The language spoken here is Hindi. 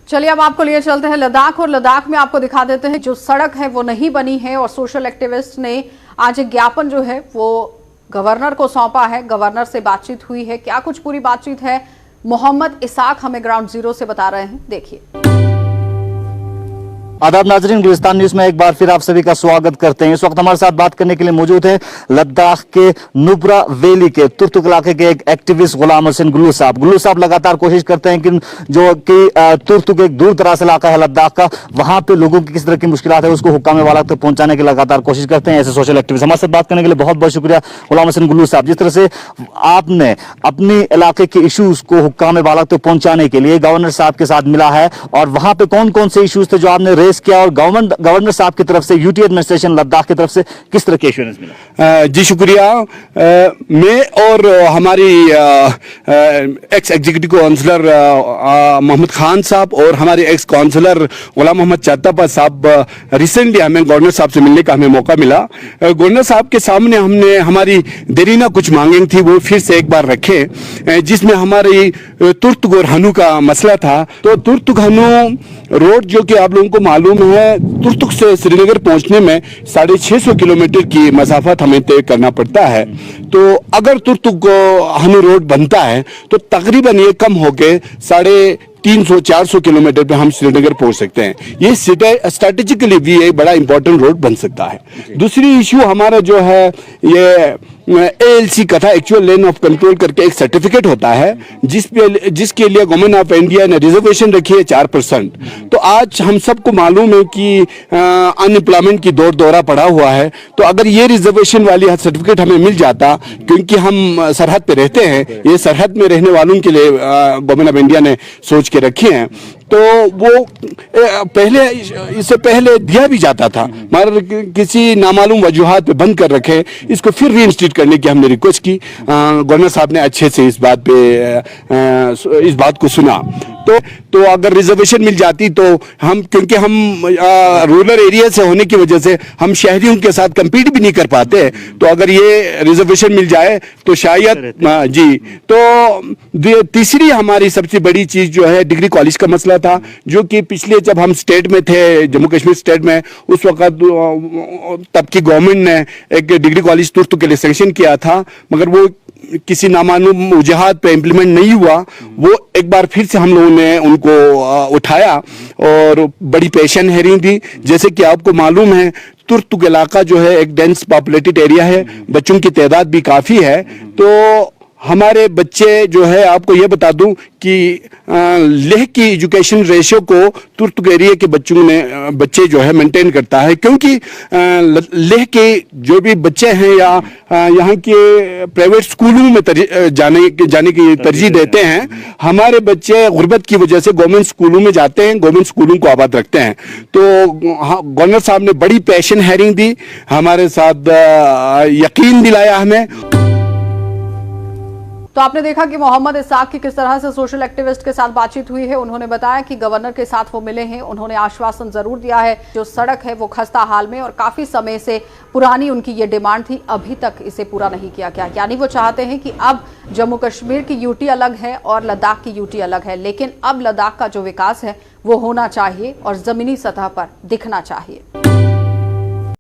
चलिए अब आपको लिए चलते हैं लद्दाख, और लद्दाख में आपको दिखा देते हैं जो सड़क है वो नहीं बनी है, और सोशल एक्टिविस्ट ने आज एक ज्ञापन जो है वो गवर्नर को सौंपा है। गवर्नर से बातचीत हुई है, क्या कुछ पूरी बातचीत है मोहम्मद इसाक हमें ग्राउंड जीरो से बता रहे हैं, देखिए। आदाब नाजरीन, गुलिस्तान न्यूज में एक बार फिर आप सभी का स्वागत करते हैं। इस वक्त हमारे साथ बात करने के लिए मौजूद है लद्दाख के नुब्रा वैली के तुर्तुक इलाके के एक एक्टिविस्ट गुलाम हुसैन गुल्लू साहब। गुल्लू साहब लगातार कोशिश करते हैं कि जो कि तुर्तुक एक दूर दराज इलाका है लद्दाख का, वहां पे लोगों की किस तरह की मुश्किलात है उसको हुक्काम वाला तक पहुंचाने की लगातार कोशिश करते हैं ऐसे सोशल एक्टिविस्ट। हमारे साथ बात करने के लिए बहुत बहुत शुक्रिया गुलाम हुसैन गुल्लू साहब। जिस तरह से आपने अपने इलाके के इशूज को हुक्काम वाला तक पहुंचाने के लिए गवर्नर साहब के साथ मिला है, और वहां पे कौन कौन से इशूज थे जो आपने रेस किया, और गवर्नर साहब की तरफ से यूटी एडमिनिस्ट्रेशन लद्दाख की तरफ से किस तरह के एश्योरेंस मिला? जी शुक्रिया। मैं और हमारी ex executive councillor Mohammad Khan Sahab और हमारे ex councillor Ghulam Mohammad Chatapa Sahab recently हमें गवर्नर साहब से मिलने का हमें मौका मिला। गवर्नर साहब के सामने हमने हमारी देरीना कुछ मांगें थी वो फिर से एक बार रखे, जिसमें हमारी तुर्तुक और हनु का मसला था। तो तुर्तुक हनु रोड जो कि आप लोगों को मालूम है तुर्तुक से श्रीनगर पहुंचने में 650 किलोमीटर की मसाफत हमें तय करना पड़ता है। तो अगर तुर्तुक हनु रोड बनता है तो तकरीबन ये कम होके 350-400 किलोमीटर पे हम श्रीनगर पहुंच सकते हैं। ये स्ट्रेटेजिकली भी एक बड़ा इंपॉर्टेंट रोड बन सकता है। दूसरी इशू हमारा जो है ये ALC का था, एक्चुअल लेन ऑफ कंट्रोल करके एक सर्टिफिकेट होता है जिसके लिए गवर्नमेंट ऑफ इंडिया ने रिजर्वेशन रखी है 4%। तो आज हम सबको मालूम है कि अनएम्प्लॉयमेंट की दौरा पड़ा हुआ है। तो अगर ये रिजर्वेशन वाली सर्टिफिकेट हमें मिल जाता, क्योंकि हम सरहद पे रहते हैं, ये सरहद में रहने वालों के लिए गवर्नमेंट ऑफ इंडिया ने सोच के रखे हैं, तो वो पहले इससे पहले दिया भी जाता था, मगर किसी नामालूम वजूहात पे बंद कर रखे। इसको फिर रीइंस्टेट करने की हमने रिक्वेस्ट की। गवर्नर साहब ने अच्छे से इस बात को सुना। तो अगर रिजर्वेशन मिल जाती तो हम, क्योंकि हम रूरल एरिया से होने की वजह से हम शहरियों के साथ compete भी नहीं कर पाते, तो अगर ये रिजर्वेशन मिल जाए तो शायद जी। तो तीसरी हमारी सबसे बड़ी चीज जो है डिग्री कॉलेज का मसला था, जो कि पिछले जब हम स्टेट में थे, जम्मू कश्मीर स्टेट में, उस वक्त तब की गवर्नमेंट ने एक डिग्री कॉलेज तुर्तुक के लिए सैंक्शन किया था, मगर वो किसी नामालूम वजूहात पे इम्प्लीमेंट नहीं हुआ। वो एक बार फिर से हम लोगों ने उनको उठाया और बड़ी पेशन हेयरिंग दी। जैसे कि आपको मालूम है तुर्तुक इलाका जो है एक डेंस पॉपुलेटेड एरिया है, बच्चों की तादाद भी काफी है। तो हमारे बच्चे जो है, आपको ये बता दूं कि लेह की एजुकेशन रेशियो को तुर्तुक एरिया के बच्चे जो है मेंटेन करता है, क्योंकि लेह के जो भी बच्चे हैं या यहाँ के प्राइवेट स्कूलों में जाने की तरजीह देते हैं। हमारे बच्चे गुर्बत की वजह से गवर्नमेंट स्कूलों में जाते हैं, गवर्नमेंट स्कूलों को आबाद रखते हैं। तो गवर्नर साहब ने बड़ी पेशन हेयरिंग दी, हमारे साथ यकीन दिलाया हमें। तो आपने देखा कि मोहम्मद इसाक की किस तरह से सोशल एक्टिविस्ट के साथ बातचीत हुई है। उन्होंने बताया कि गवर्नर के साथ वो मिले हैं, उन्होंने आश्वासन जरूर दिया है। जो सड़क है वो खस्ता हाल में और काफी समय से पुरानी उनकी ये डिमांड थी, अभी तक इसे पूरा नहीं किया गया। यानी वो चाहते हैं कि अब जम्मू कश्मीर की यूटी अलग है और लद्दाख की यूटी अलग है, लेकिन अब लद्दाख का जो विकास है वो होना चाहिए और जमीनी सतह पर दिखना चाहिए।